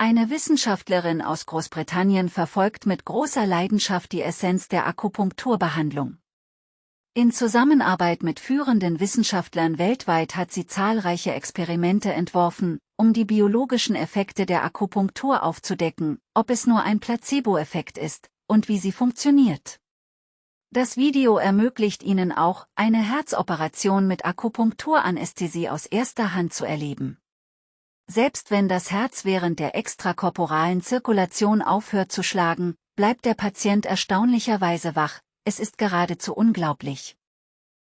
Eine Wissenschaftlerin aus Großbritannien verfolgt mit großer Leidenschaft die Essenz der Akupunkturbehandlung. In Zusammenarbeit mit führenden Wissenschaftlern weltweit hat sie zahlreiche Experimente entworfen, um die biologischen Effekte der Akupunktur aufzudecken, ob es nur ein Placebo-Effekt ist, und wie sie funktioniert. Das Video ermöglicht Ihnen auch, eine Herzoperation mit Akupunkturanästhesie aus erster Hand zu erleben. Selbst wenn das Herz während der extrakorporalen Zirkulation aufhört zu schlagen, bleibt der Patient erstaunlicherweise wach, es ist geradezu unglaublich.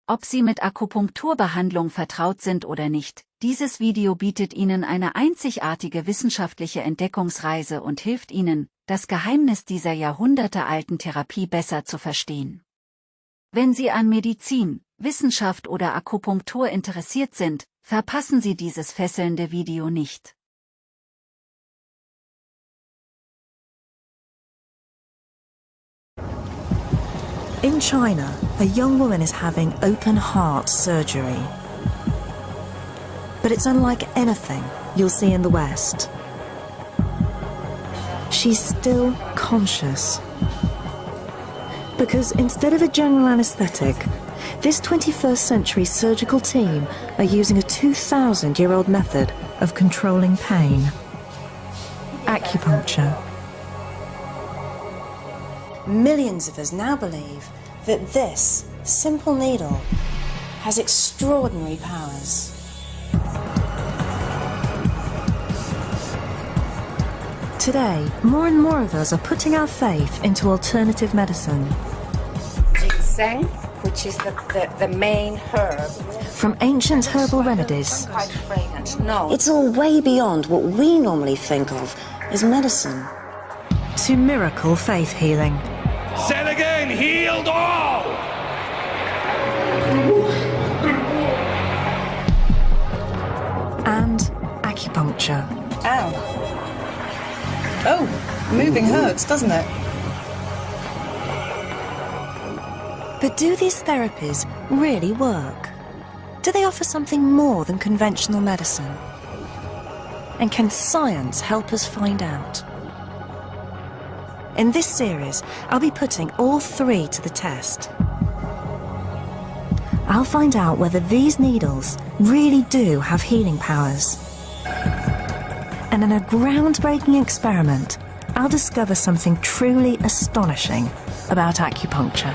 Ob Sie mit Akupunkturbehandlung vertraut sind oder nicht, dieses Video bietet Ihnen eine einzigartige wissenschaftliche Entdeckungsreise und hilft Ihnen, das Geheimnis dieser jahrhundertealten Therapie besser zu verstehen. Wenn Sie an Medizin, Wissenschaft oder Akupunktur interessiert sind, verpassen Sie dieses fesselnde Video nicht. In China, a young woman is having open heart surgery. But it's unlike anything you'll see in the West. She's still conscious. Because instead of a general anesthetic, this 21st century surgical team are using a 2,000-year-old method of controlling pain. Acupuncture. Millions of us now believe that this simple needle has extraordinary powers. Today, more and more of us are putting our faith into alternative medicine. Ginseng, which is the main herb. From ancient herbal remedies. Quite fragrant. No. It's all way beyond what we normally think of as medicine. To miracle faith healing. Said again, healed all! And acupuncture. Ow. Oh, moving hurts, doesn't it? But do these therapies really work? Do they offer something more than conventional medicine? And can science help us find out? In this series, I'll be putting all three to the test. I'll find out whether these needles really do have healing powers. And in a groundbreaking experiment, I'll discover something truly astonishing about acupuncture.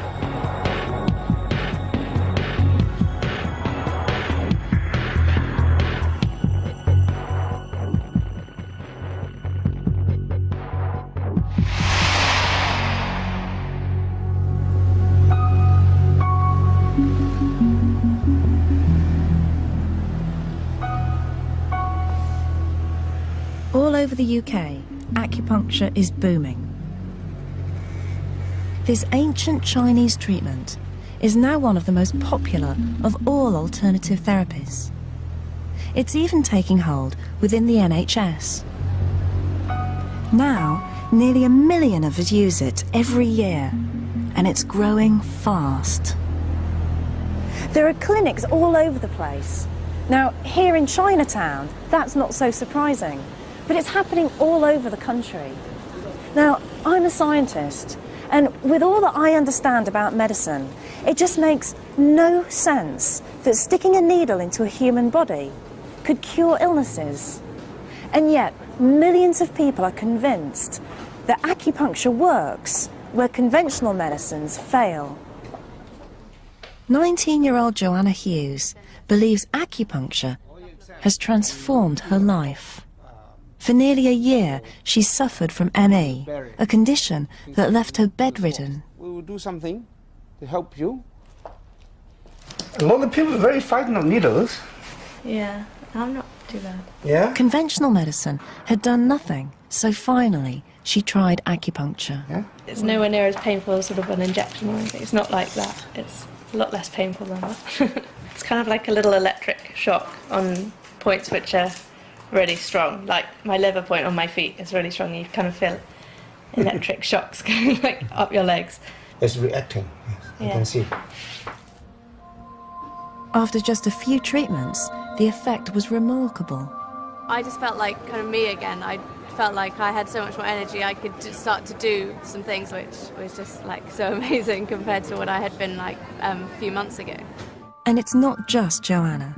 All over the UK, acupuncture is booming. This ancient Chinese treatment is now one of the most popular of all alternative therapies. It's even taking hold within the NHS. Now, nearly 1 million of us use it every year, and it's growing fast. There are clinics all over the place. Now, here in Chinatown, that's not so surprising. But it's happening all over the country. Now, I'm a scientist, and with all that I understand about medicine, it just makes no sense that sticking a needle into a human body could cure illnesses. And yet, millions of people are convinced that acupuncture works where conventional medicines fail. 19-year-old Joanna Hughes believes acupuncture has transformed her life. For nearly a year, she suffered from ME, a condition that left her bedridden. We will do something to help you. A lot of people are very frightened of needles. Yeah, I'm not too bad. Yeah? Conventional medicine had done nothing, so finally she tried acupuncture. Yeah? It's nowhere near as painful as sort of an injection or anything. It's not like that. It's a lot less painful than that. It's kind of like a little electric shock on points which are really strong. Like my liver point on my feet is really strong. You kind of feel electric shocks going like up your legs. It's reacting, yes, Yeah. I can see. After just a few treatments, the effect was remarkable. I just felt like kind of me again. I felt like I had so much more energy. I could just start to do some things which was just like so amazing compared to what I had been like a few months ago. And it's not just Joanna.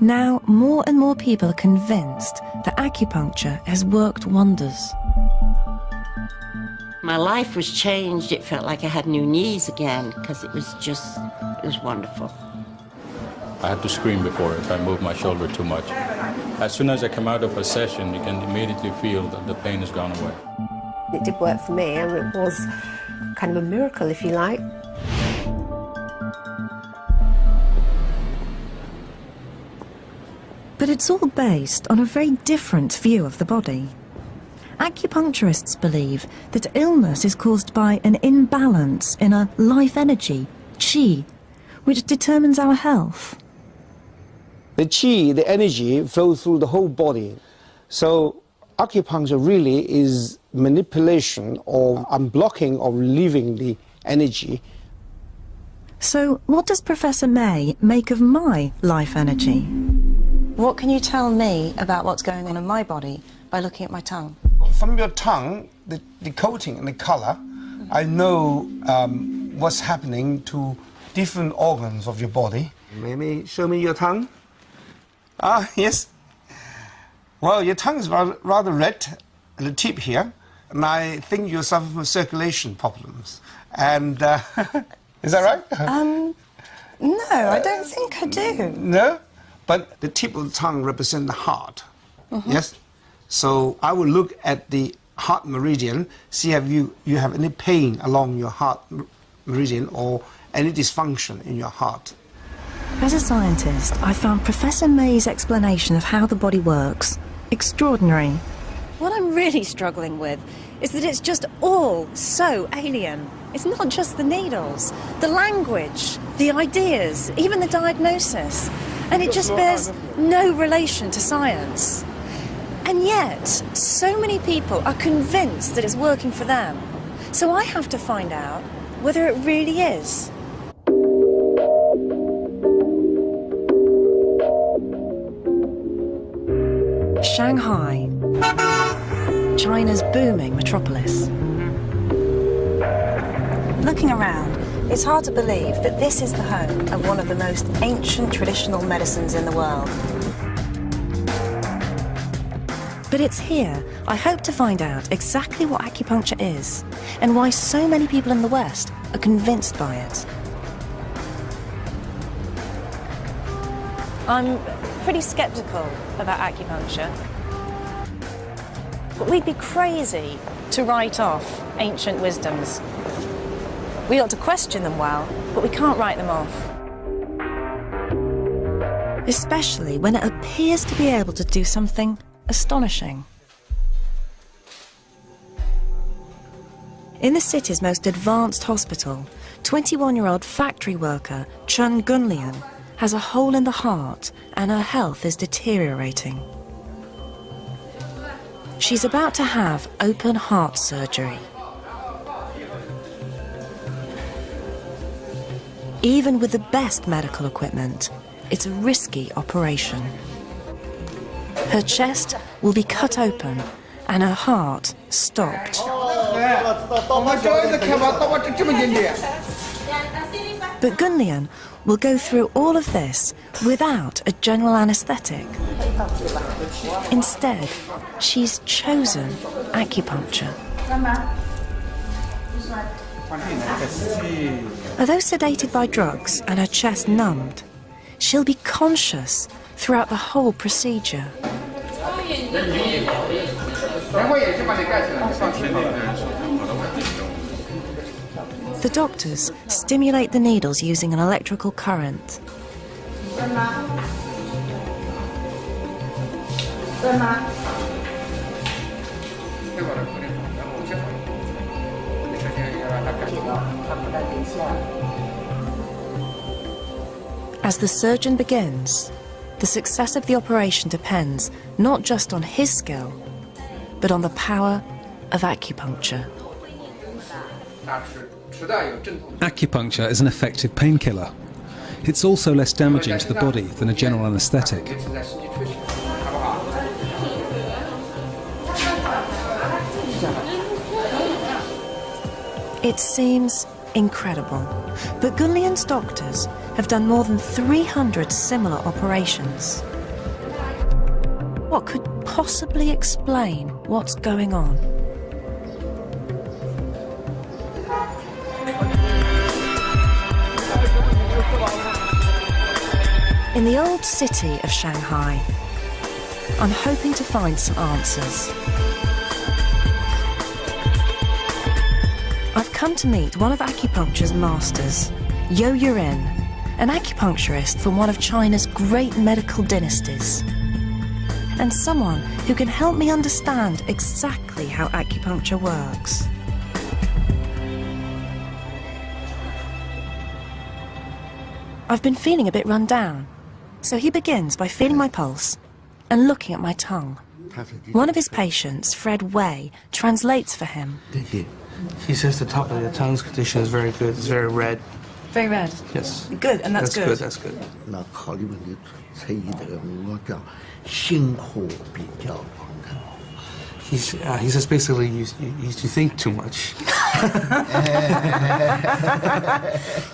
Now more and more people are convinced that acupuncture has worked wonders. My life was changed. It felt like I had new knees again because it was wonderful. I had to scream before if I moved my shoulder too much. As soon as I come out of a session, you can immediately feel that the pain has gone away. It did work for me, and it was kind of a miracle, if you like. But it's all based on a very different view of the body. Acupuncturists believe that illness is caused by an imbalance in a life energy, qi, which determines our health. The qi, the energy, flows through the whole body. So acupuncture really is manipulation or unblocking or relieving the energy. So what does Professor May make of my life energy? What can you tell me about what's going on in my body by looking at my tongue? From your tongue, the coating and the color, I know what's happening to different organs of your body. Maybe show me your tongue. Ah, yes. Well, your tongue is rather red at the tip here, and I think you suffer from circulation problems. And is that right? No, I don't think I do. No? But the tip of the tongue represents the heart. Yes? So I will look at the heart meridian, see if you have any pain along your heart meridian or any dysfunction in your heart. As a scientist, I found Professor May's explanation of how the body works extraordinary. What I'm really struggling with is that it's just all so alien. It's not just the needles, the language, the ideas, even the diagnosis. And it just bears no relation to science. And yet, so many people are convinced that it's working for them. So I have to find out whether it really is. Shanghai, China's booming metropolis. Looking around, it's hard to believe that this is the home of one of the most ancient traditional medicines in the world. But it's here I hope to find out exactly what acupuncture is and why so many people in the West are convinced by it. I'm pretty sceptical about acupuncture. But we'd be crazy to write off ancient wisdoms. We ought to question them well, but we can't write them off. Especially when it appears to be able to do something astonishing. In the city's most advanced hospital, 21-year-old factory worker Chun Gunlian has a hole in the heart and her health is deteriorating. She's about to have open heart surgery. Even with the best medical equipment, it's a risky operation. Her chest will be cut open and her heart stopped. But Gunlian will go through all of this without a general anaesthetic. Instead, she's chosen acupuncture. Although sedated by drugs and her chest numbed, she'll be conscious throughout the whole procedure. The doctors stimulate the needles using an electrical current. As the surgeon begins, the success of the operation depends not just on his skill, but on the power of acupuncture. Acupuncture is an effective painkiller. It's also less damaging to the body than a general anaesthetic. It seems incredible, but Gunlian's doctors have done more than 300 similar operations. What could possibly explain what's going on? In the old city of Shanghai, I'm hoping to find some answers. I've come to meet one of acupuncture's masters, Yo Yurin, an acupuncturist from one of China's great medical dynasties, and someone who can help me understand exactly how acupuncture works. I've been feeling a bit run down, so he begins by feeling my pulse and looking at my tongue. One of his patients, Fred Wei, translates for him. He says the top of your tongue's condition is very good. It's very red. Very red? Yes. Good, and that's good. That's good. He says basically you think too much.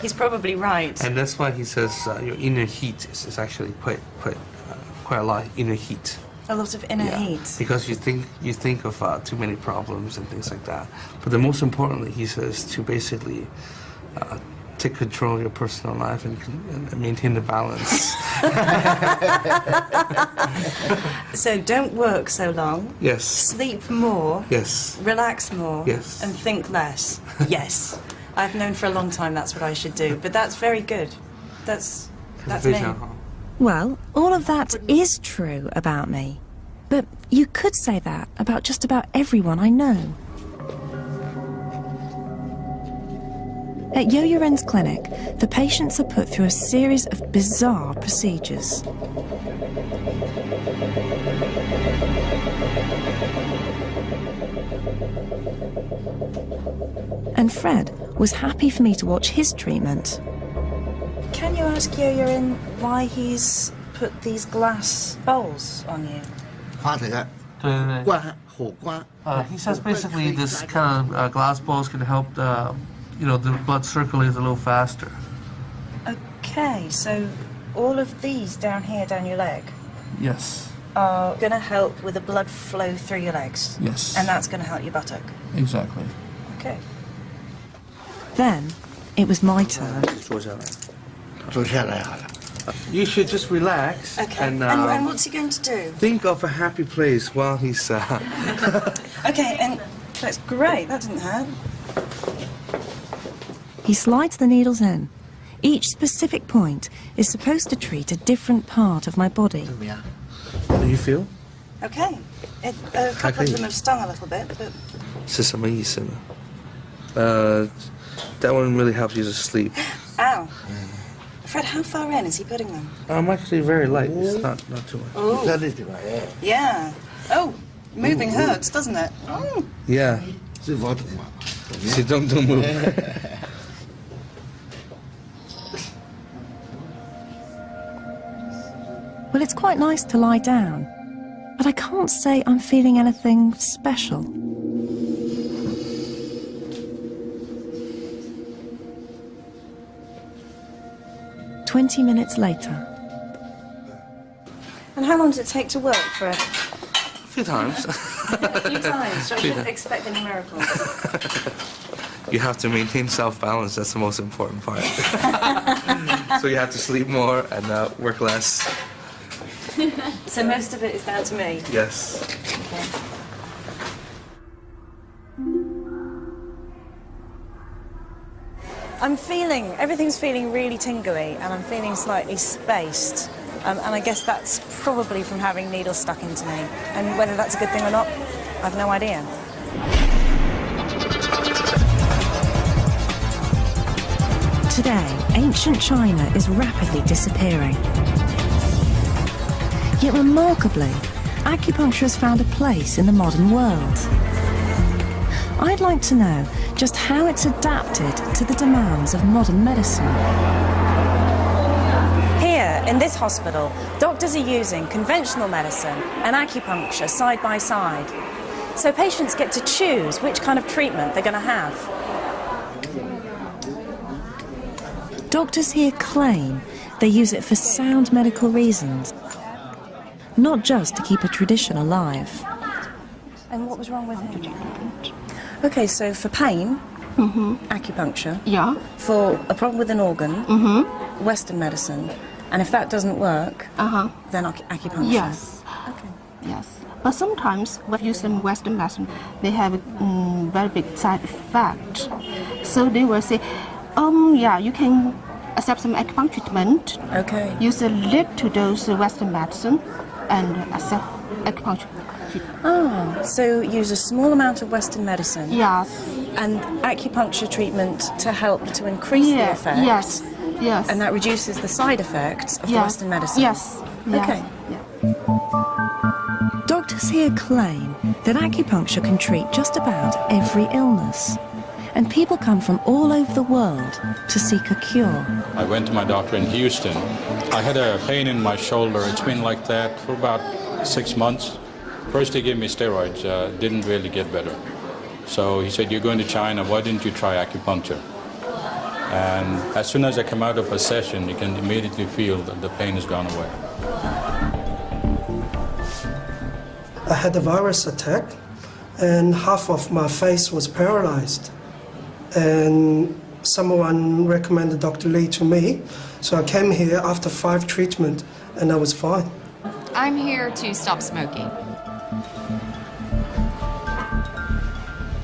He's probably right. And that's why he says your inner heat is actually quite a lot of inner heat. A lot of inner heat. Because you think of too many problems and things like that. But the most importantly, he says to basically take control of your personal life and maintain the balance. So don't work so long. Yes. Sleep more. Yes. Relax more. Yes. And think less. Yes. I've known for a long time that's what I should do. But that's very good. That's me. Well, all of that is true about me. But you could say that about just about everyone I know. At Yo Yuren's clinic, the patients are put through a series of bizarre procedures. And Fred was happy for me to watch his treatment. Can you ask Yo Yurin why he's put these glass bowls on you? He says basically this kind of glass bowls can help the blood circulate a little faster. Okay, so all of these down here, down your leg, Yes. are going to help with the blood flow through your legs. Yes. And that's going to help your buttock. Exactly. Okay. Then it was my turn. You should just relax. Okay. And what's he going to do? think of a happy place while he's. Okay, and that's great. That didn't hurt. He slides the needles in. Each specific point is supposed to treat a different part of my body. Do you feel? Okay. A couple of them have stung a little bit, but... 是什么意思呢? That one really helps you to sleep. Ow. Fred, how far in is he putting them? I'm actually very light. It's not too much. Oh. Yeah. Oh, moving hurts, doesn't it? Oh. Yeah. So don't move. Well, it's quite nice to lie down, but I can't say I'm feeling anything special. "20 minutes later. And how long does it take to work, Fred? A few times. A few times, so I shouldn't expect any miracles. You have to maintain self-balance. That's the most important part. So you have to sleep more and work less. So most of it is down to me? Yes. Okay. Everything's feeling really tingly, and I'm feeling slightly spaced. And I guess that's probably from having needles stuck into me. And whether that's a good thing or not, I've no idea. Today, ancient China is rapidly disappearing. Yet remarkably, acupuncture has found a place in the modern world. I'd like to know just how it's adapted to the demands of modern medicine. Here, in this hospital, doctors are using conventional medicine and acupuncture side by side. So patients get to choose which kind of treatment they're going to have. Doctors here claim they use it for sound medical reasons, not just to keep a tradition alive. And what was wrong with him? Okay, so for pain, acupuncture. Yeah. For a problem with an organ, Western medicine. And if that doesn't work, then acupuncture. Yes. Okay. Yes. But sometimes when using Western medicine, they have a very big side effect. So they will say, yeah, you can accept some acupuncture treatment. Okay. Use a little dose of Western medicine and accept acupuncture. Ah, so use a small amount of Western medicine. Yes. And acupuncture treatment to help to increase the effect. Yes. Yes. And that reduces the side effects of the Western medicine. Yes. Okay. Doctors here claim that acupuncture can treat just about every illness, and people come from all over the world to seek a cure. I went to my doctor in Houston. I had a pain in my shoulder. It's been like that for about 6 months. First they gave me steroids, didn't really get better. So he said, you're going to China, why didn't you try acupuncture? And as soon as I come out of a session, you can immediately feel that the pain has gone away. I had a virus attack and half of my face was paralyzed. And someone recommended Dr. Lee to me, so I came here after 5 treatments and I was fine. I'm here to stop smoking.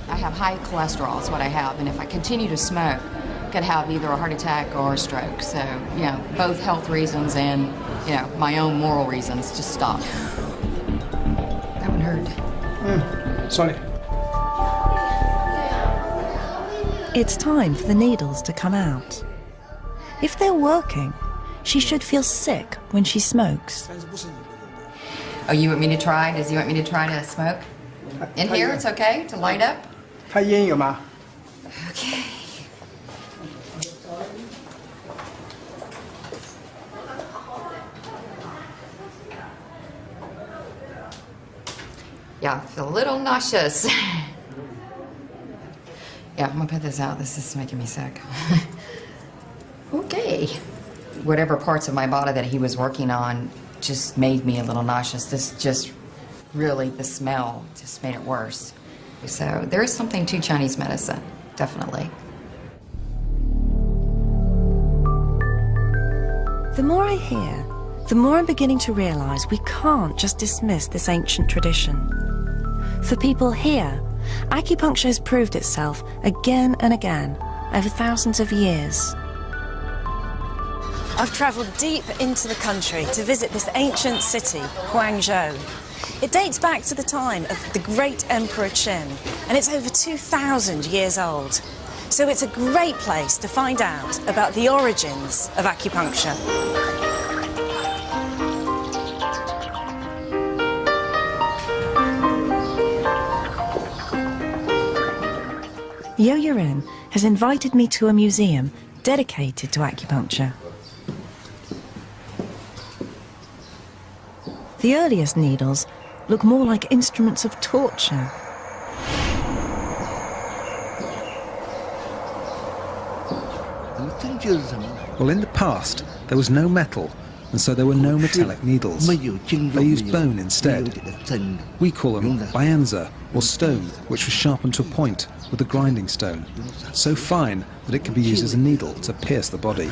I have high cholesterol, is what I have, and if I continue to smoke, I could have either a heart attack or a stroke. So, you know, both health reasons and, you know, my own moral reasons to stop. That one hurt. Sorry. It's time for the needles to come out. If they're working, she should feel sick when she smokes. Oh, you want me to try? Does he want me to try to smoke? In here, it's okay to light up? Okay. Yeah, I feel a little nauseous. Yeah, I'm gonna put this out. This is making me sick. Okay. Whatever parts of my body that he was working on just made me a little nauseous. This just really, the smell just made it worse. So there is something to Chinese medicine, definitely. The more I hear, the more I'm beginning to realize we can't just dismiss this ancient tradition. For people here, acupuncture has proved itself again and again over thousands of years. I've travelled deep into the country to visit this ancient city, Guangzhou. It dates back to the time of the great Emperor Qin, and it's over 2,000 years old. So it's a great place to find out about the origins of acupuncture. Yo-Yurin has invited me to a museum dedicated to acupuncture. The earliest needles look more like instruments of torture. Well, in the past, there was no metal, and so there were no metallic needles. They used bone instead. We call them bianza, or stone, which was sharpened to a point with a grinding stone, so fine that it could be used as a needle to pierce the body.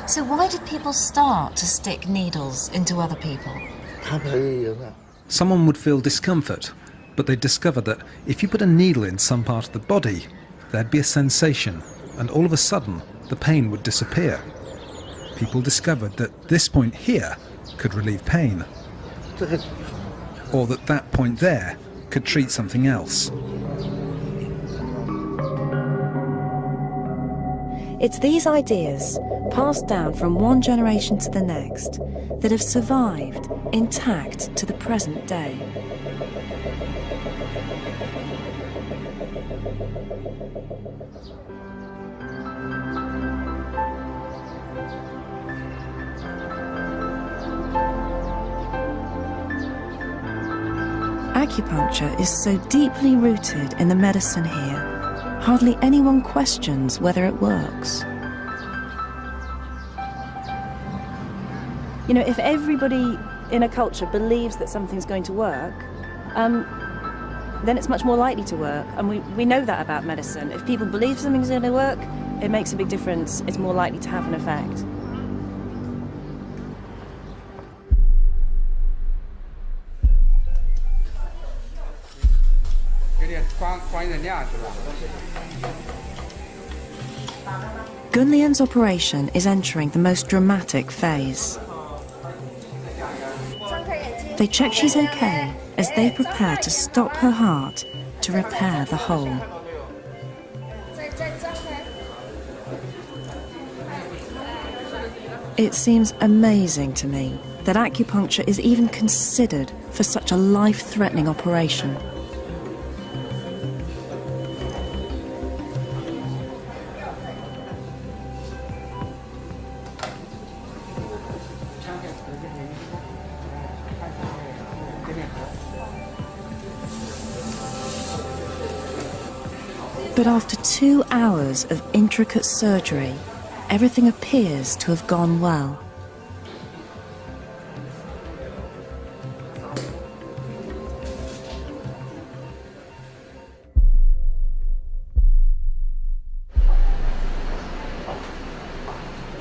So why did people start to stick needles into other people? Someone would feel discomfort, but they'd discover that if you put a needle in some part of the body, there'd be a sensation, and all of a sudden, the pain would disappear. People discovered that this point here could relieve pain, or that that point there could treat something else. It's these ideas, passed down from one generation to the next, that have survived intact to the present day. Acupuncture is so deeply rooted in the medicine here, hardly anyone questions whether it works. You know, if everybody in a culture believes that something's going to work, then it's much more likely to work. And we know that about medicine. If people believe something's going to work, it makes a big difference. It's more likely to have an effect. Gunlian's operation is entering the most dramatic phase. They check she's okay as they prepare to stop her heart to repair the hole. It seems amazing to me that acupuncture is even considered for such a life-threatening operation. But after 2 hours of intricate surgery, everything appears to have gone well.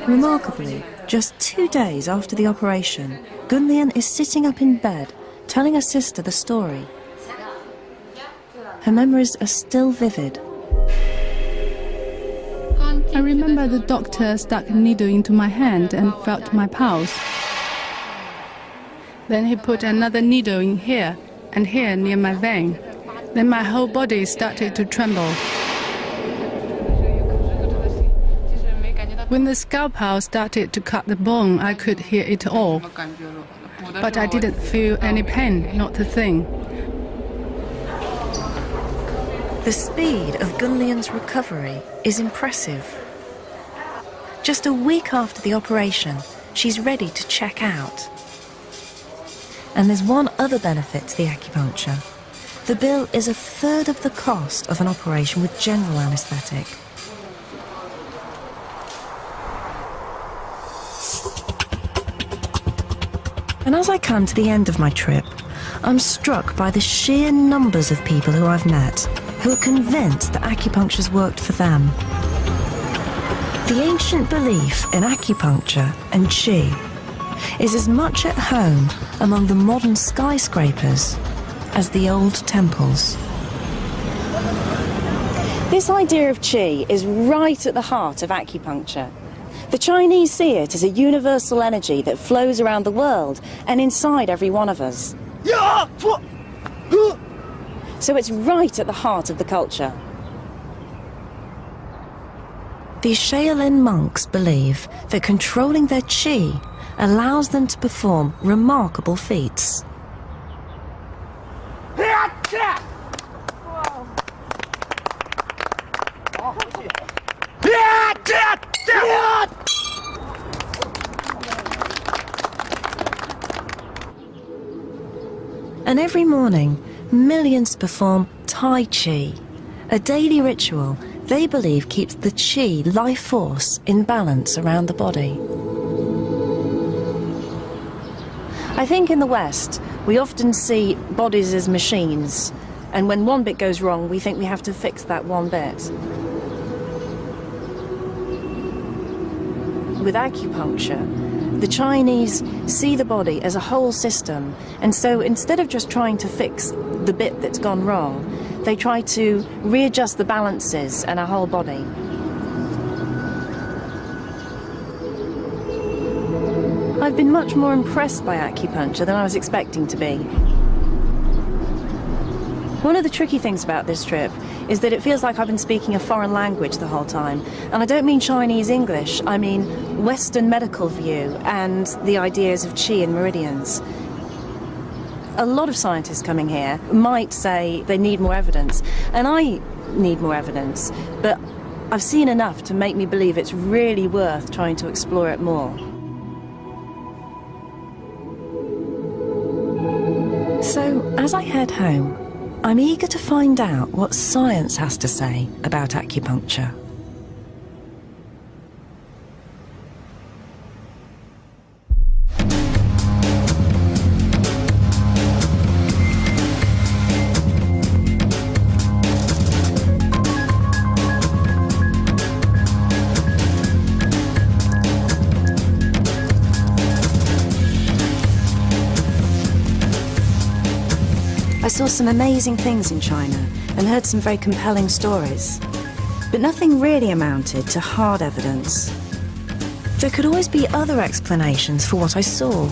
Remarkably, just 2 days after the operation, Gunlian is sitting up in bed, telling her sister the story. Her memories are still vivid. I remember the doctor stuck a needle into my hand and felt my pulse. Then he put another needle in here and here near my vein. Then my whole body started to tremble. When the scalpel started to cut the bone, I could hear it all. But I didn't feel any pain, not a thing. The speed of Gunlian's recovery is impressive. Just a week after the operation, she's ready to check out. And there's one other benefit to the acupuncture. The bill is 1/3 of the cost of an operation with general anaesthetic. And as I come to the end of my trip, I'm struck by the sheer numbers of people who I've met who are convinced that acupuncture's worked for them. The ancient belief in acupuncture and qi is as much at home among the modern skyscrapers as the old temples. This idea of qi is right at the heart of acupuncture. The Chinese see it as a universal energy that flows around the world and inside every one of us. So it's right at the heart of the culture. These Shaolin monks believe that controlling their qi allows them to perform remarkable feats. And every morning, millions perform Tai Chi, a daily ritual they believe keeps the qi life force in balance around the body. I think in the West, we often see bodies as machines, and when one bit goes wrong, we think we have to fix that one bit. With acupuncture, the Chinese see the body as a whole system, and so instead of just trying to fix the bit that's gone wrong, they try to readjust the balances in our whole body. I've been much more impressed by acupuncture than I was expecting to be. One of the tricky things about this trip is that it feels like I've been speaking a foreign language the whole time. And I don't mean Chinese English, I mean Western medical view and the ideas of qi and meridians. A lot of scientists coming here might say they need more evidence, and I need more evidence, but I've seen enough to make me believe it's really worth trying to explore it more. So, as I head home, I'm eager to find out what science has to say about acupuncture. I saw some amazing things in China and heard some very compelling stories, but nothing really amounted to hard evidence. There could always be other explanations for what I saw.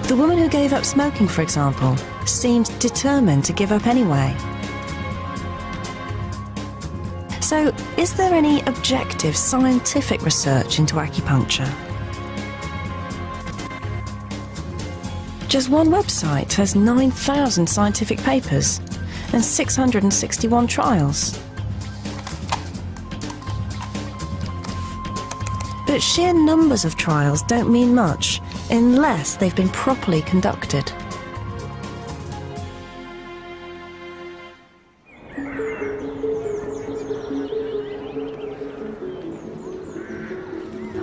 The woman who gave up smoking, for example, seemed determined to give up anyway. So, is there any objective scientific research into acupuncture? Just one website has 9,000 scientific papers and 661 trials. But sheer numbers of trials don't mean much unless they've been properly conducted.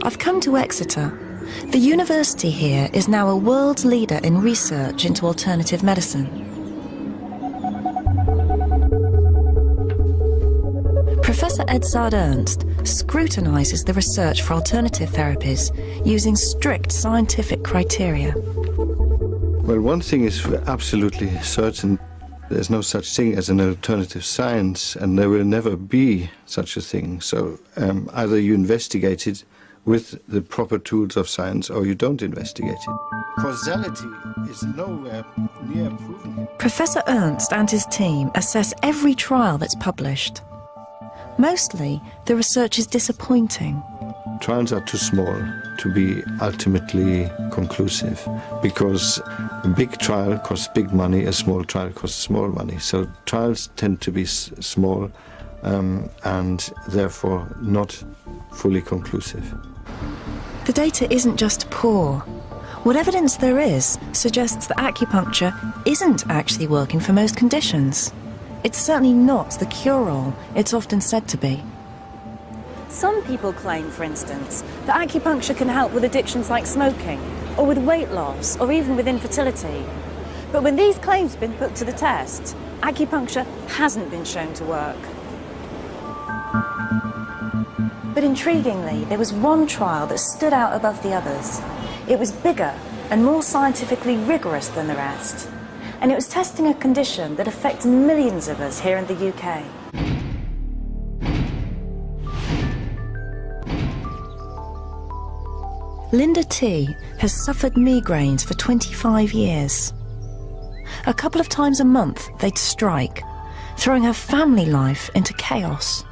I've come to Exeter. The university here is now a world leader in research into alternative medicine. Professor Edzard Ernst scrutinises the research for alternative therapies using strict scientific criteria. Well, one thing is absolutely certain. There's no such thing as an alternative science, and there will never be such a thing. So either you investigate it with the proper tools of science, or you don't investigate it. Causality is nowhere near proven. Professor Ernst and his team assess every trial that's published. Mostly, the research is disappointing. Trials are too small to be ultimately conclusive, because a big trial costs big money, a small trial costs small money. So trials tend to be small and therefore not fully conclusive. The data isn't just poor. What evidence there is suggests that acupuncture isn't actually working for most conditions. It's certainly not the cure-all it's often said to be. Some people claim, for instance, that acupuncture can help with addictions like smoking, or with weight loss, or even with infertility. But when these claims have been put to the test, acupuncture hasn't been shown to work. But intriguingly, there was one trial that stood out above the others. It was bigger and more scientifically rigorous than the rest. And it was testing a condition that affects millions of us here in the UK. Linda T has suffered migraines for 25 years. A couple of times a month, they'd strike, throwing her family life into chaos.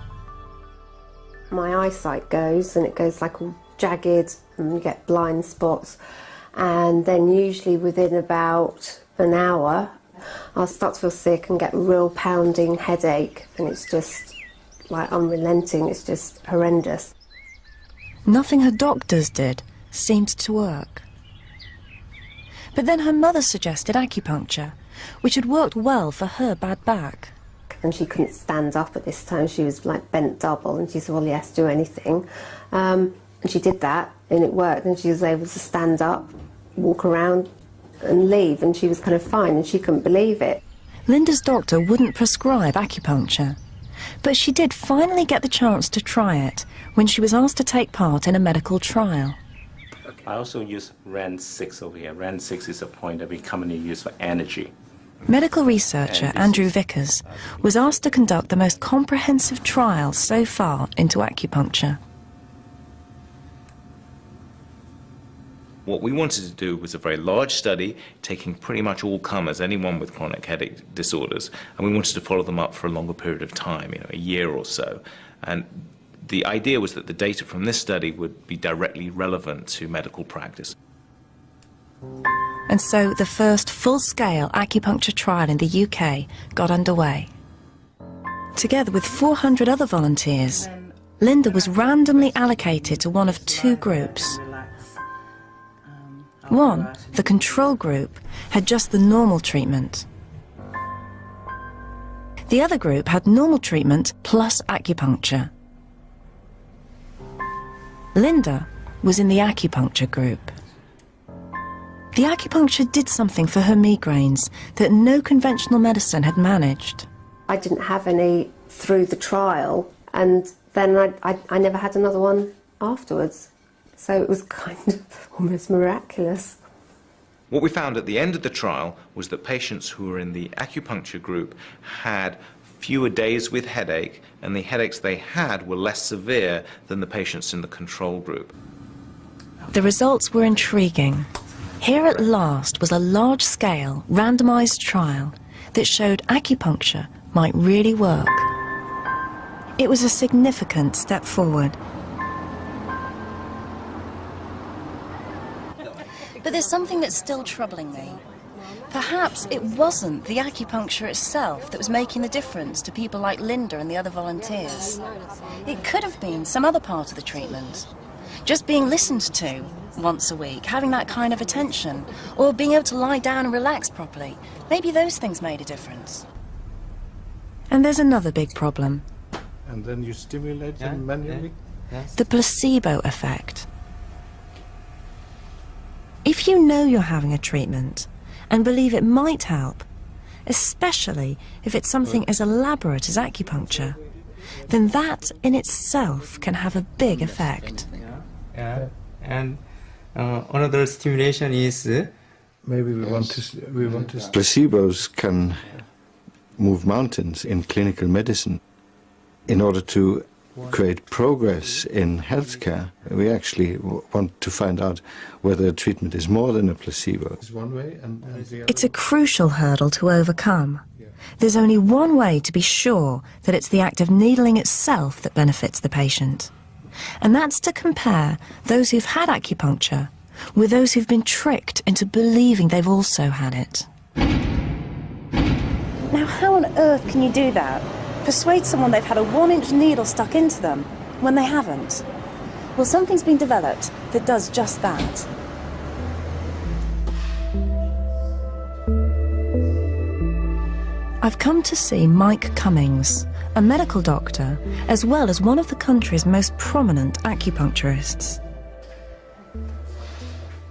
My eyesight goes, and it goes like all jagged, and you get blind spots. And then usually within about an hour, I'll start to feel sick and get a real pounding headache, and it's just like unrelenting, it's just horrendous. Nothing her doctors did seemed to work. But then her mother suggested acupuncture, which had worked well for her bad back. And she couldn't stand up at this time, she was like bent double, and she said, well, yes, do anything. And she did that, and it worked, and she was able to stand up, walk around and leave, and she was kind of fine, and she couldn't believe it. Linda's doctor wouldn't prescribe acupuncture, but she did finally get the chance to try it when she was asked to take part in a medical trial. I also use RAN 6 over here. RAN 6 is a point that we commonly use for energy. Medical researcher Andrew Vickers was asked to conduct the most comprehensive trial so far into acupuncture. What we wanted to do was a very large study, taking pretty much all comers, anyone with chronic headache disorders, and we wanted to follow them up for a longer period of time, a year or so. And the idea was that the data from this study would be directly relevant to medical practice. And so the first full-scale acupuncture trial in the UK got underway. Together with 400 other volunteers, Linda was randomly allocated to one of two groups. One, the control group, had just the normal treatment. The other group had normal treatment plus acupuncture. Linda was in the acupuncture group. The acupuncture did something for her migraines that no conventional medicine had managed. I didn't have any through the trial, and then I never had another one afterwards. So it was kind of almost miraculous. What we found at the end of the trial was that patients who were in the acupuncture group had fewer days with headache, and the headaches they had were less severe than the patients in the control group. The results were intriguing. Here at last was a large-scale, randomised trial that showed acupuncture might really work. It was a significant step forward. But there's something that's still troubling me. Perhaps it wasn't the acupuncture itself that was making the difference to people like Linda and the other volunteers. It could have been some other part of the treatment. Just being listened to once a week, having that kind of attention, or being able to lie down and relax properly. Maybe those things made a difference. And there's another big problem. And then you stimulate them manually? The placebo effect. If you know you're having a treatment and believe it might help, especially if it's something as elaborate as acupuncture, then that in itself can have a big effect. And another stimulation is maybe we want to placebos can move mountains in clinical medicine. In order to create progress in healthcare, we actually want to find out whether a treatment is more than a placebo. It's a crucial hurdle to overcome. There's only one way to be sure that it's the act of needling itself that benefits the patient. And that's to compare those who've had acupuncture with those who've been tricked into believing they've also had it. Now, how on earth can you do that? Persuade someone they've had a 1-inch needle stuck into them when they haven't? Well, something's been developed that does just that. I've come to see Mike Cummings, a medical doctor, as well as one of the country's most prominent acupuncturists.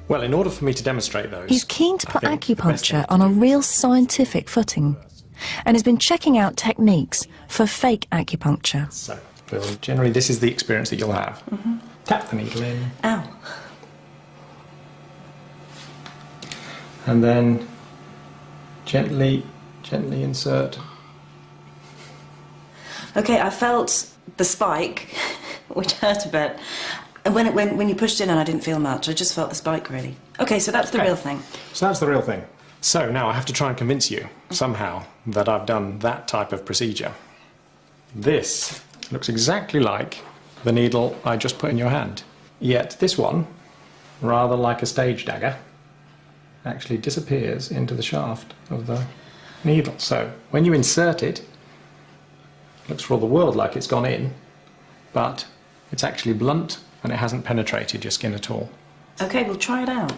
Well, in order for me to demonstrate those... He's keen to put acupuncture on a real scientific footing and has been checking out techniques for fake acupuncture. So, generally this is the experience that you'll have. Tap the needle in. Ow. And then gently insert. Okay, I felt the spike, which hurt a bit. And when you pushed in and I didn't feel much, I just felt the spike really. Okay, so that's the real thing. So that's the real thing. So now I have to try and convince you, somehow, that I've done that type of procedure. This looks exactly like the needle I just put in your hand. Yet this one, rather like a stage dagger, actually disappears into the shaft of the needle. So when you insert it, it looks for all the world like it's gone in, but it's actually blunt and it hasn't penetrated your skin at all. Okay, we'll try it out.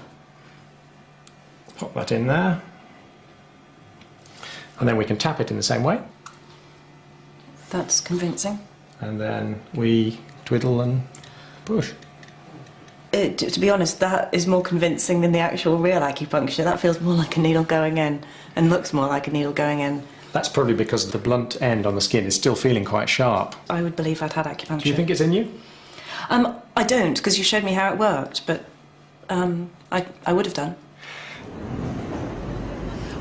Pop that in there. And then we can tap it in the same way. That's convincing. And then we twiddle and push. To be honest, that is more convincing than the actual real acupuncture. That feels more like a needle going in and looks more like a needle going in. That's probably because the blunt end on the skin is still feeling quite sharp. I would believe I'd had acupuncture. Do you think it's in you? I don't, because you showed me how it worked, but I would have done.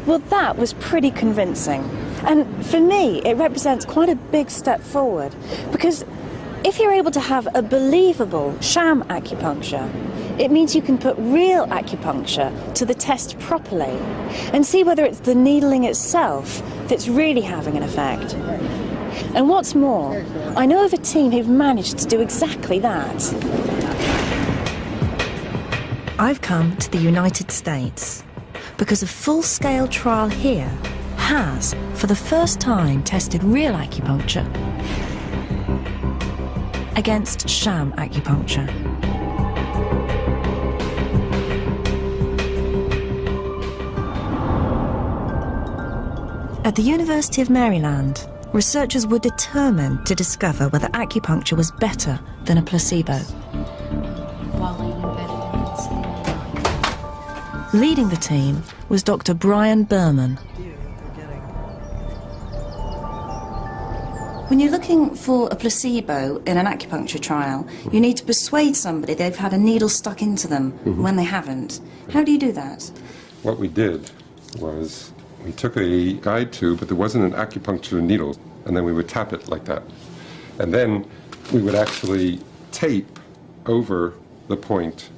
Well, that was pretty convincing. And for me, it represents quite a big step forward, because if you're able to have a believable sham acupuncture, it means you can put real acupuncture to the test properly and see whether it's the needling itself that's really having an effect. And what's more, I know of a team who've managed to do exactly that. I've come to the United States because a full-scale trial here has, for the first time, tested real acupuncture against sham acupuncture. At the University of Maryland, researchers were determined to discover whether acupuncture was better than a placebo. Leading the team was Dr. Brian Berman. When you're looking for a placebo in an acupuncture trial, you need to persuade somebody they've had a needle stuck into them when they haven't. How do you do that? What we did was we took a guide tube, but there wasn't an acupuncture needle, and then we would tap it like that. And then we would actually tape over the point.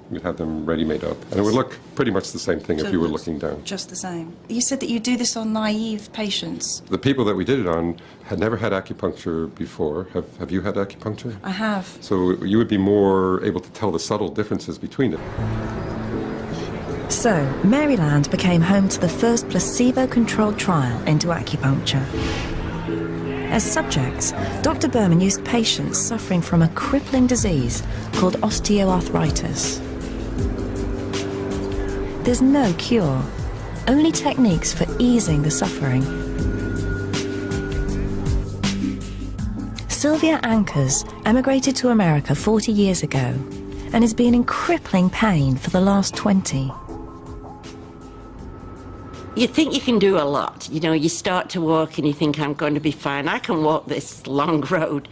We'd have them ready-made up. And it would look pretty much the same thing if you were looking down. Just the same. You said that you do this on naive patients. The people that we did it on had never had acupuncture before. Have you had acupuncture? I have. So you would be more able to tell the subtle differences between it. So, Maryland became home to the first placebo-controlled trial into acupuncture. As subjects, Dr. Berman used patients suffering from a crippling disease called osteoarthritis. There's no cure, only techniques for easing the suffering. Sylvia Ankers emigrated to America 40 years ago and has been in crippling pain for the last 20. You think you can do a lot. You know, you start to walk and you think, I'm going to be fine. I can walk this long road.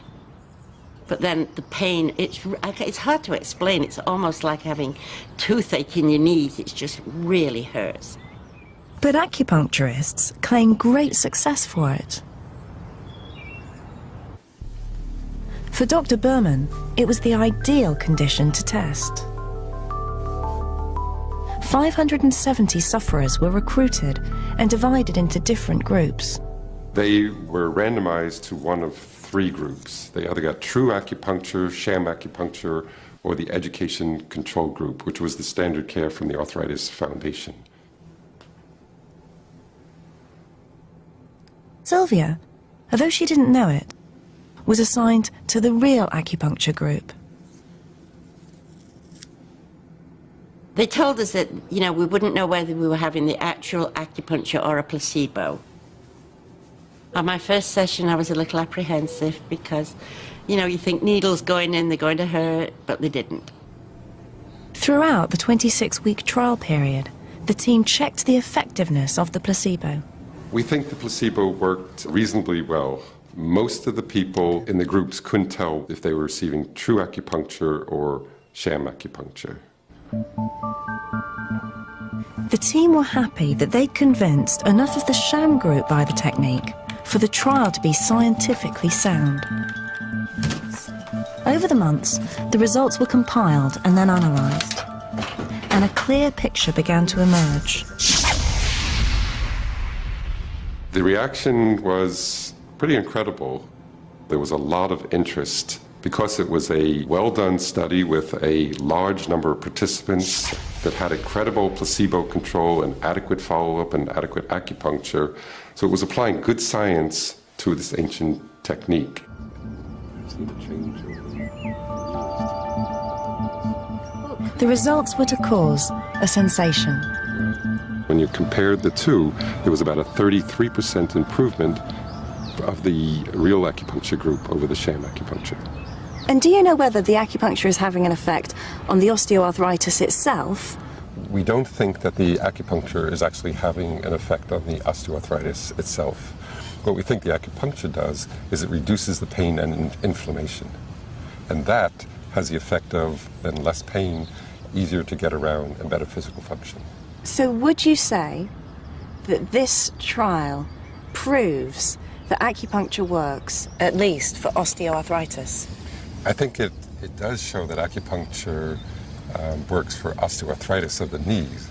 But then the pain, it's hard to explain. It's almost like having toothache in your knees. It just really hurts. But acupuncturists claim great success for it. For Dr. Berman, it was the ideal condition to test. 570 sufferers were recruited and divided into different groups. They were randomized to one of 3 groups. They either got true acupuncture, sham acupuncture, or the education control group, which was the standard care from the Arthritis Foundation. Sylvia, although she didn't know it, was assigned to the real acupuncture group. They told us that, you know, we wouldn't know whether we were having the actual acupuncture or a placebo. On my first session, I was a little apprehensive because, you know, you think needles going in, they're going to hurt, but they didn't. Throughout the 26-week trial period, the team checked the effectiveness of the placebo. We think the placebo worked reasonably well. Most of the people in the groups couldn't tell if they were receiving true acupuncture or sham acupuncture. The team were happy that they'd convinced enough of the sham group by the technique for the trial to be scientifically sound. Over the months, the results were compiled and then analysed, and a clear picture began to emerge. The reaction was pretty incredible. There was a lot of interest because it was a well-done study with a large number of participants that had a credible placebo control and adequate follow-up and adequate acupuncture. So it was applying good science to this ancient technique. The results were to cause a sensation. When you compared the two, there was about a 33% improvement of the real acupuncture group over the sham acupuncture. And do you know whether the acupuncture is having an effect on the osteoarthritis itself? We don't think that the acupuncture is actually having an effect on the osteoarthritis itself. What we think the acupuncture does is it reduces the pain and inflammation. And that has the effect of then less pain, easier to get around, and better physical function. So would you say that this trial proves that acupuncture works, at least for osteoarthritis? I think it does show that acupuncture works for osteoarthritis of the knees.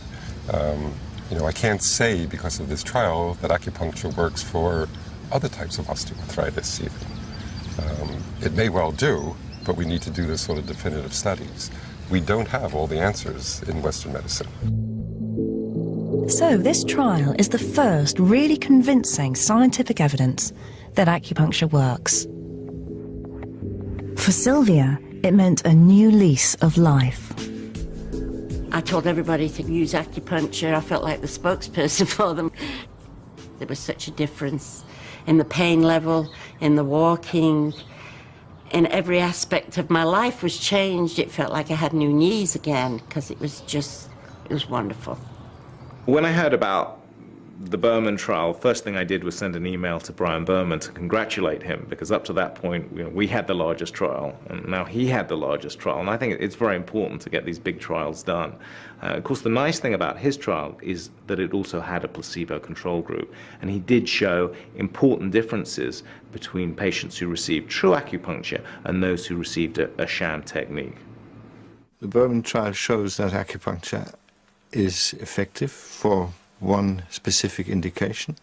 You know, I can't say because of this trial that acupuncture works for other types of osteoarthritis even. It may well do, but we need to do this sort of definitive studies. We don't have all the answers in Western medicine. So this trial is the first really convincing scientific evidence that acupuncture works. For Sylvia, it meant a new lease of life. I told everybody to use acupuncture. I felt like the spokesperson for them. there was such a difference in the pain level, in the walking, in every aspect of my life was changed. It felt like I had new knees again, because it was wonderful. When I heard about the Berman trial, first thing I did was send an email to Brian Berman to congratulate him, because up to that point, we had the largest trial, and now he had the largest trial, and I think it's very important to get these big trials done. Of course, the nice thing about his trial is that it also had a placebo control group, and he did show important differences between patients who received true acupuncture and those who received a sham technique. The Berman trial shows that acupuncture is effective for one specific indication.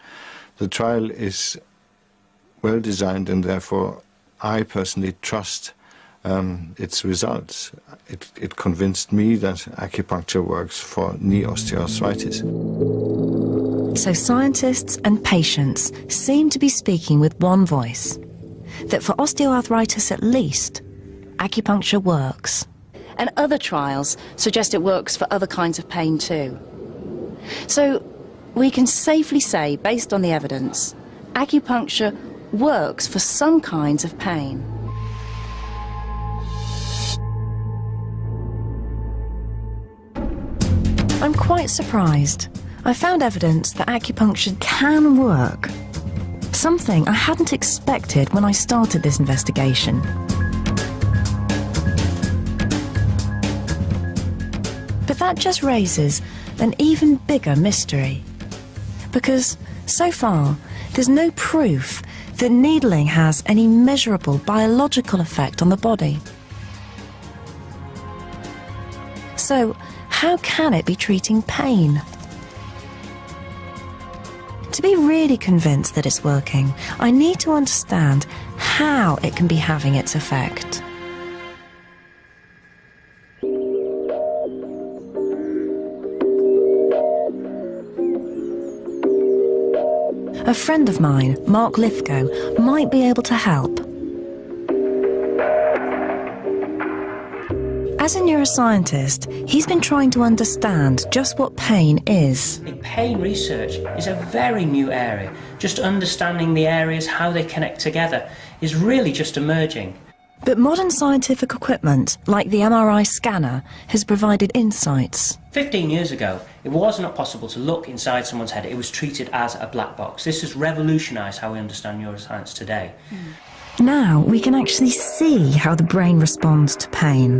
The trial is well designed, and therefore I personally trust its results. It convinced me that acupuncture works for knee osteoarthritis. So scientists and patients seem to be speaking with one voice, that for osteoarthritis at least, acupuncture works. And other trials suggest it works for other kinds of pain too. So we can safely say, based on the evidence, acupuncture works for some kinds of pain. I'm quite surprised. I found evidence that acupuncture can work. Something I hadn't expected when I started this investigation. But that just raises an even bigger mystery. Because, so far, there's no proof that needling has any measurable biological effect on the body. So, how can it be treating pain? To be really convinced that it's working, I need to understand how it can be having its effect. A friend of mine, Mark Lithgow, might be able to help. As a neuroscientist, he's been trying to understand just what pain is. Pain research is a very new area. Just understanding the areas, how they connect together, is really just emerging. But modern scientific equipment, like the MRI scanner, has provided insights. 15 years ago, it was not possible to look inside someone's head. It was treated as a black box. This has revolutionised how we understand neuroscience today. Now we can actually see how the brain responds to pain.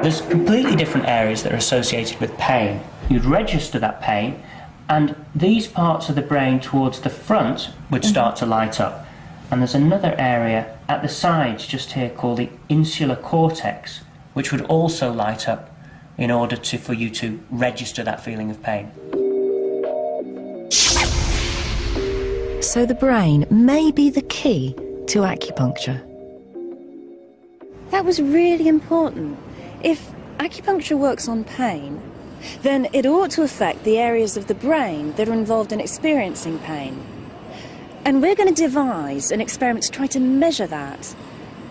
There's completely different areas that are associated with pain. You'd register that pain, and these parts of the brain towards the front would start to light up. And there's another area at the sides just here called the insular cortex, which would also light up in order for you to register that feeling of pain. So the brain may be the key to acupuncture. That was really important. If acupuncture works on pain, then it ought to affect the areas of the brain that are involved in experiencing pain. And we're going to devise an experiment to try to measure that.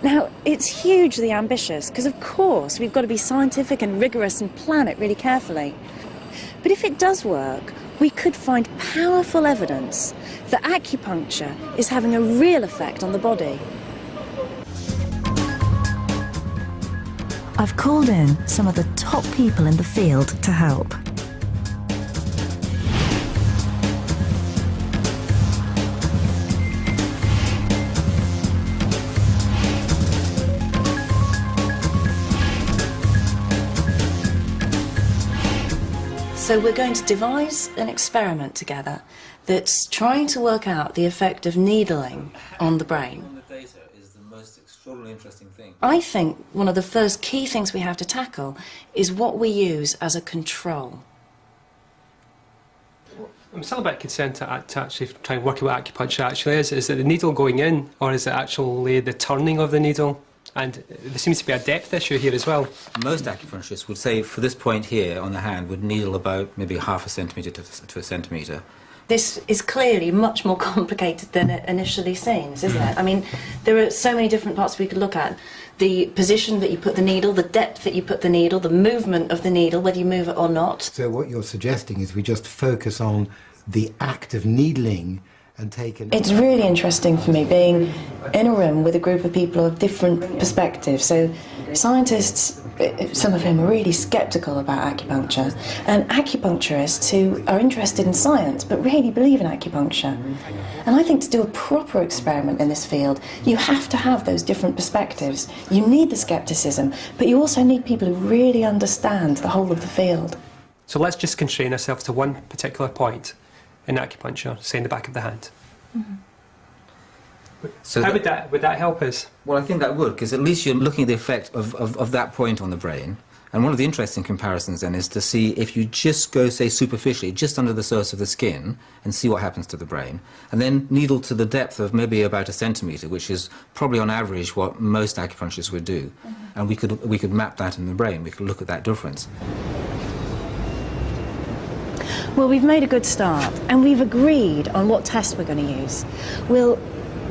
Now, it's hugely ambitious, because of course we've got to be scientific and rigorous and plan it really carefully. But if it does work, we could find powerful evidence that acupuncture is having a real effect on the body. I've called in some of the top people in the field to help. So we're going to devise an experiment together that's trying to work out the effect of needling on the brain. The data is the most extraordinarily interesting thing. I think one of the first key things we have to tackle is what we use as a control. I'm still a bit concerned to actually try and work out what acupuncture actually is. Is it the needle going in, or is it actually the turning of the needle? And there seems to be a depth issue here as well. Most acupuncturists would say, for this point here on the hand, would needle about maybe half a centimetre to a centimetre. This is clearly much more complicated than it initially seems, isn't it? I mean, there are so many different parts we could look at. The position that you put the needle, the depth that you put the needle, the movement of the needle, whether you move it or not. So what you're suggesting is we just focus on the act of needling and taking... It's really interesting for me being in a room with a group of people of different perspectives. So scientists, some of whom are really sceptical about acupuncture, and acupuncturists who are interested in science but really believe in acupuncture. And I think to do a proper experiment in this field, you have to have those different perspectives. You need the scepticism, but you also need people who really understand the whole of the field. So let's just constrain ourselves to one particular point in acupuncture, say in the back of the hand. So How would that help us? Well, I think that would, because at least you're looking at the effect of that point on the brain. And one of the interesting comparisons then is to see if you just go, say, superficially, just under the surface of the skin, and see what happens to the brain, and then needle to the depth of maybe about 1 centimetre, which is probably on average what most acupuncturists would do. And we could map that in the brain. We could look at that difference. Well, we've made a good start, and we've agreed on what test we're going to use. We'll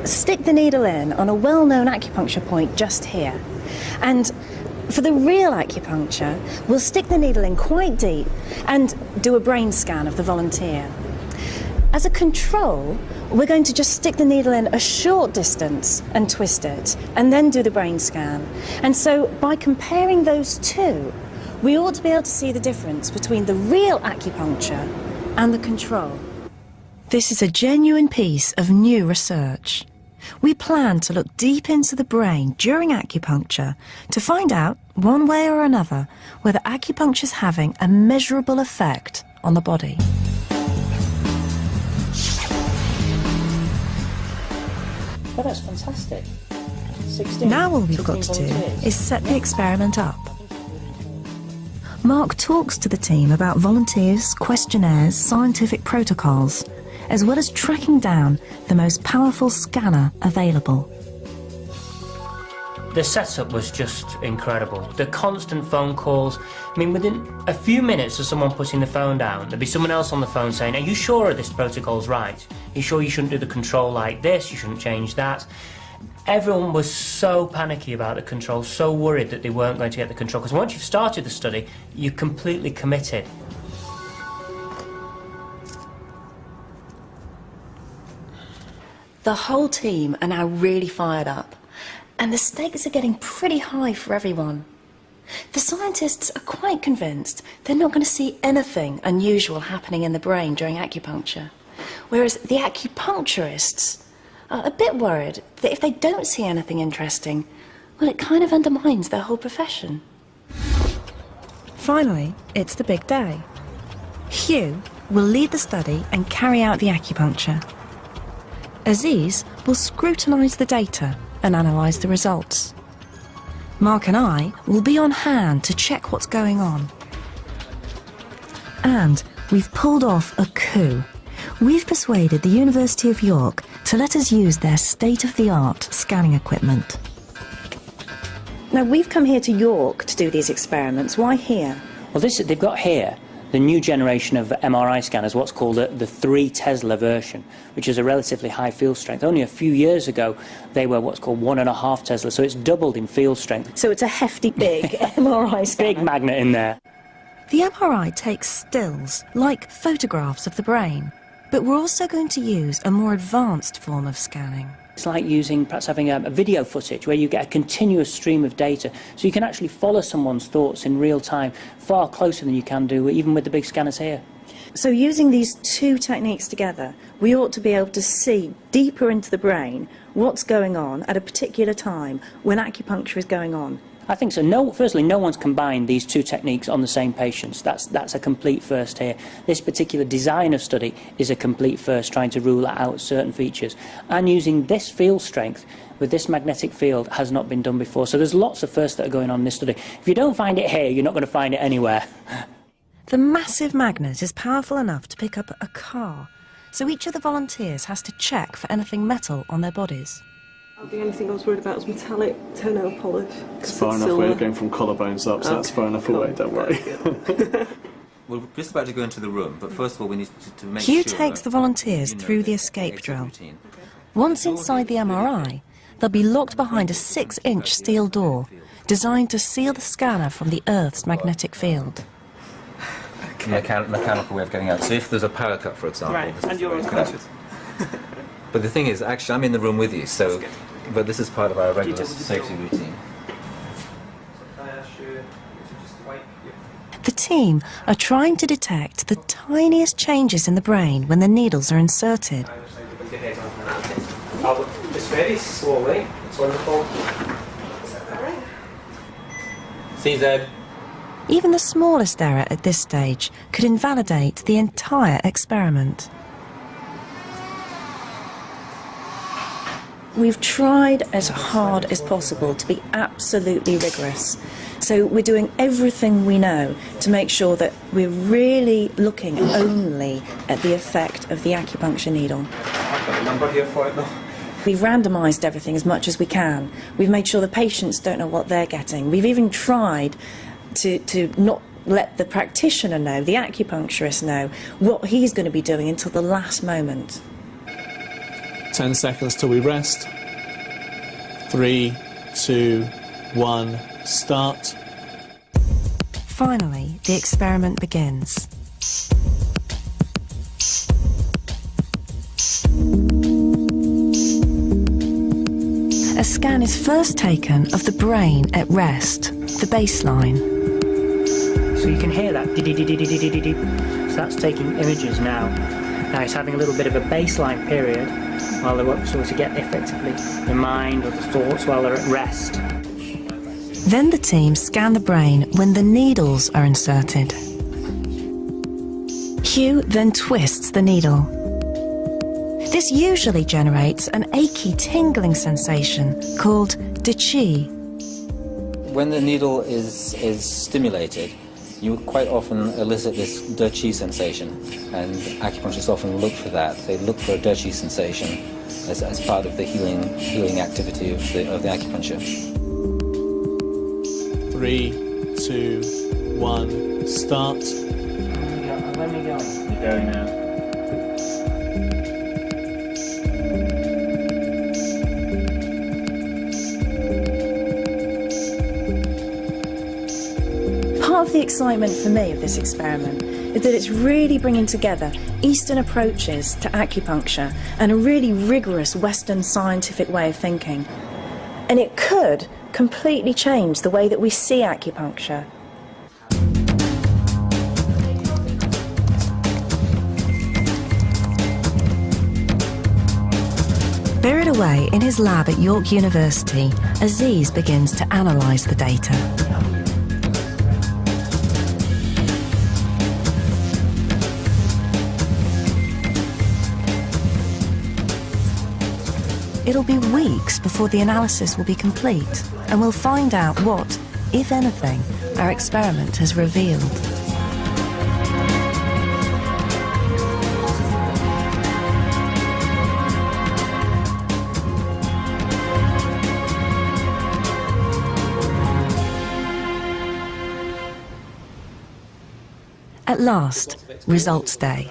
stick the needle in on a well-known acupuncture point just here. And for the real acupuncture, we'll stick the needle in quite deep and do a brain scan of the volunteer. As a control, we're going to just stick the needle in a short distance and twist it, and then do the brain scan. And so by comparing those two, we ought to be able to see the difference between the real acupuncture and the control. This is a genuine piece of new research. We plan to look deep into the brain during acupuncture to find out, one way or another, whether acupuncture is having a measurable effect on the body. Oh, that's fantastic. 16. Now all we've got to do is set the experiment up. Mark talks to the team about volunteers, questionnaires, scientific protocols, as well as tracking down the most powerful scanner available. The setup was just incredible. The constant phone calls. I mean, within a few minutes of someone putting the phone down, there'd be someone else on the phone saying, "Are you sure this protocol's right? Are you sure you shouldn't do the control like this? You shouldn't change that?" Everyone was so panicky about the control, so worried that they weren't going to get the control, because once you've started the study, you're completely committed. The whole team are now really fired up, and the stakes are getting pretty high for everyone. The scientists are quite convinced they're not going to see anything unusual happening in the brain during acupuncture, whereas the acupuncturists are a bit worried that if they don't see anything interesting, well, it kind of undermines their whole profession. Finally, it's the big day. Hugh will lead the study and carry out the acupuncture. Aziz will scrutinise the data and analyse the results. Mark and I will be on hand to check what's going on. And we've pulled off a coup. We've persuaded the University of York to let us use their state-of-the-art scanning equipment. Now, we've come here to York to do these experiments. Why here? Well, they've got here the new generation of MRI scanners, what's called the 3 Tesla version, which is a relatively high field strength. Only a few years ago, they were what's called 1.5 Tesla, so it's doubled in field strength. So it's a hefty, big MRI scanner. Big magnet in there. The MRI takes stills, like photographs of the brain, but we're also going to use a more advanced form of scanning. It's like perhaps having a video footage where you get a continuous stream of data, so you can actually follow someone's thoughts in real time, far closer than you can do even with the big scanners here. So using these two techniques together, we ought to be able to see deeper into the brain what's going on at a particular time when acupuncture is going on. I think so. Firstly, no one's combined these two techniques on the same patients. That's a complete first here. This particular design of study is a complete first, trying to rule out certain features. And using this field strength with this magnetic field has not been done before. So there's lots of firsts that are going on in this study. If you don't find it here, you're not going to find it anywhere. The massive magnet is powerful enough to pick up a car, so each of the volunteers has to check for anything metal on their bodies. The only thing I was worried about was metallic toenail polish. It's far enough away going from collarbones up, so that's far enough away, don't worry. We're just about to go into the room, but first of all we need to make sure... Hugh takes the volunteers through the escape drill. Once inside the MRI, they'll be locked behind a 6-inch steel door, designed to seal the scanner from the Earth's magnetic field. mechanical way of getting out. So if there's a power cut, for example, Right, this is and the you're way on it's connected. But the thing is, actually, I'm in the room with you, so. But this is part of our regular safety routine. The team are trying to detect the tiniest changes in the brain when the needles are inserted. Just very slowly. It's wonderful. CZ. Even the smallest error at this stage could invalidate the entire experiment. We've tried as hard as possible to be absolutely rigorous. So we're doing everything we know to make sure that we're really looking only at the effect of the acupuncture needle. I've got a number here for it though. We've randomised everything as much as we can. We've made sure the patients don't know what they're getting. We've even tried to not let the practitioner know, the acupuncturist know, what he's going to be doing until the last moment. 10 seconds till we rest. 3, 2, 1, start. Finally, the experiment begins. A scan is first taken of the brain at rest, the baseline. So you can hear that. So that's taking images now. Now it's having a little bit of a baseline period while they're up to get effectively the mind or the thoughts while they're at rest. Then the team scan the brain when the needles are inserted. Hugh then twists the needle. This usually generates an achy, tingling sensation called de qi. When the needle is stimulated, you quite often elicit this de qi sensation, and acupuncturists often look for that. They look for a de qi sensation as part of the healing activity of the acupuncture. 3, 2, 1, start. When we go, we go now. Part of the excitement for me of this experiment is that it's really bringing together Eastern approaches to acupuncture and a really rigorous Western scientific way of thinking. And it could completely change the way that we see acupuncture. Buried away in his lab at York University, Aziz begins to analyse the data. It'll be weeks before the analysis will be complete, and we'll find out what, if anything, our experiment has revealed. At last, results day.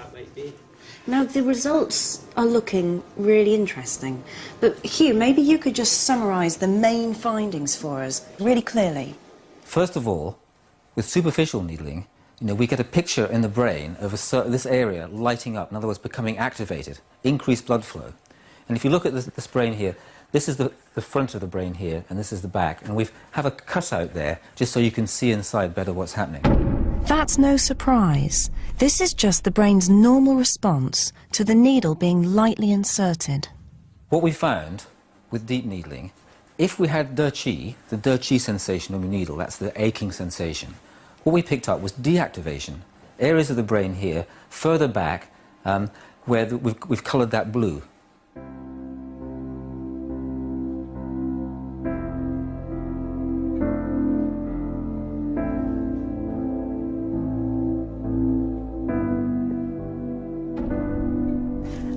Now, the results are looking really interesting, but Hugh, maybe you could just summarise the main findings for us really clearly. First of all, with superficial needling, we get a picture in the brain of this area lighting up, in other words, becoming activated, increased blood flow. And if you look at this brain here, this is the front of the brain here, and this is the back, and we have a cutout there just so you can see inside better what's happening. That's no surprise. This is just the brain's normal response to the needle being lightly inserted. What we found with deep needling, if we had de qi, the de qi sensation of the needle, that's the aching sensation, what we picked up was deactivation. Areas of the brain here, further back, where we've coloured that blue.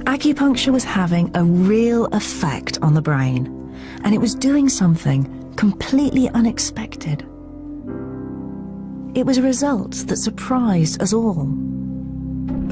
Acupuncture was having a real effect on the brain, and it was doing something completely unexpected. It was a result that surprised us all.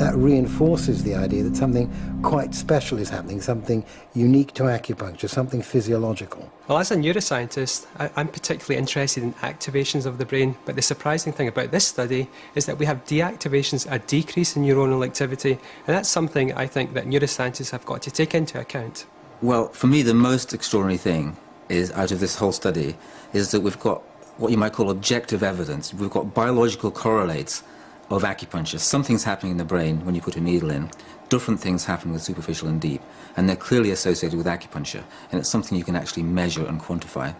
that reinforces the idea that something quite special is happening, something unique to acupuncture, something physiological. Well, as a neuroscientist, I'm particularly interested in activations of the brain, but the surprising thing about this study is that we have deactivations, a decrease in neuronal activity, and that's something I think that neuroscientists have got to take into account. Well, for me, the most extraordinary thing is, out of this whole study, is that we've got what you might call objective evidence. We've got biological correlates of acupuncture. Something's happening in the brain when you put a needle in. Different things happen with superficial and deep, and they're clearly associated with acupuncture, and it's something you can actually measure and quantify.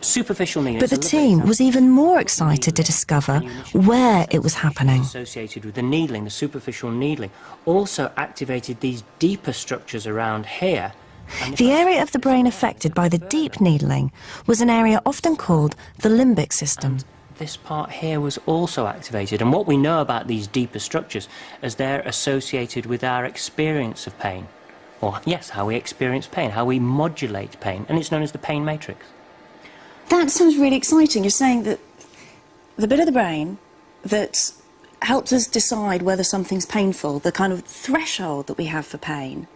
Superficial needling. But the team was even more excited to discover where it was happening. Associated with the needling, the superficial needling, also activated these deeper structures around here. The area of the brain affected by the deep needling was an area often called the limbic system. This part here was also activated, and what we know about these deeper structures is they're associated with our experience of pain, or yes, how we experience pain, how we modulate pain, and it's known as the pain matrix. That sounds really exciting. You're saying that the bit of the brain that helps us decide whether something's painful, the kind of threshold that we have for pain,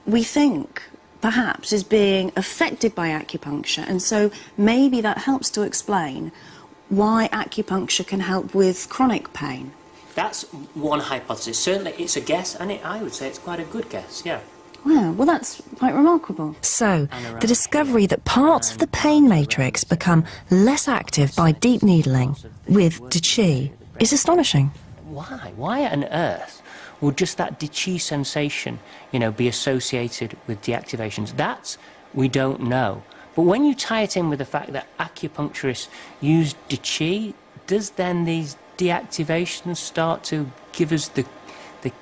we think perhaps is being affected by acupuncture, and so maybe that helps to explain why acupuncture can help with chronic pain. That's one hypothesis. Certainly it's a guess, and I would say it's quite a good guess, yeah. Wow, well that's quite remarkable. So, the discovery that parts of the pain matrix become less active by deep needling with De Qi is astonishing. Why? Why on earth would just that De Qi sensation, be associated with deactivations? That we don't know. But when you tie it in with the fact that acupuncturists use De Qi, does then these deactivations start to give us the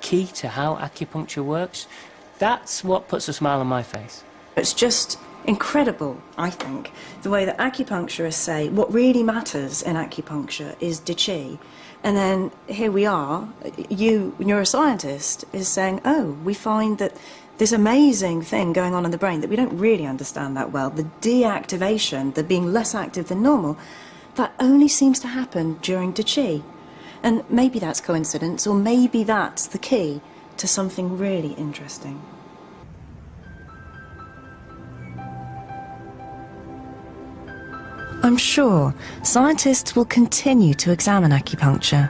key to how acupuncture works? That's what puts a smile on my face. It's just incredible, I think, the way that acupuncturists say what really matters in acupuncture is De Qi. And then here we are, you, neuroscientist, is saying, oh, we find that this amazing thing going on in the brain that we don't really understand that well, the deactivation, the being less active than normal, that only seems to happen during De Qi. And maybe that's coincidence, or maybe that's the key to something really interesting. I'm sure scientists will continue to examine acupuncture.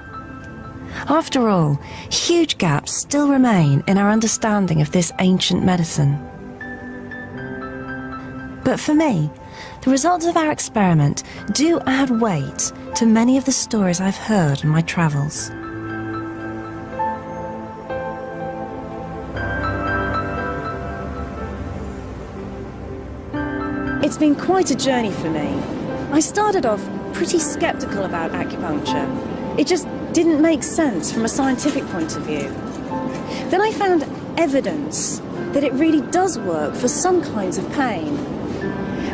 After all, huge gaps still remain in our understanding of this ancient medicine. But for me, the results of our experiment do add weight to many of the stories I've heard in my travels. It's been quite a journey for me. I started off pretty sceptical about acupuncture. It just didn't make sense from a scientific point of view. Then I found evidence that it really does work for some kinds of pain.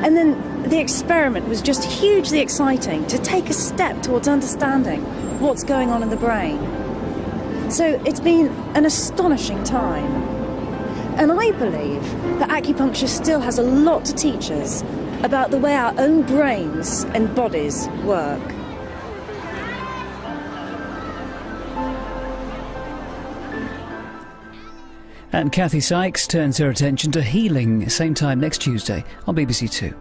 And then the experiment was just hugely exciting to take a step towards understanding what's going on in the brain. So it's been an astonishing time. And I believe that acupuncture still has a lot to teach us about the way our own brains and bodies work. And Kathy Sykes turns her attention to healing, same time next Tuesday on BBC Two.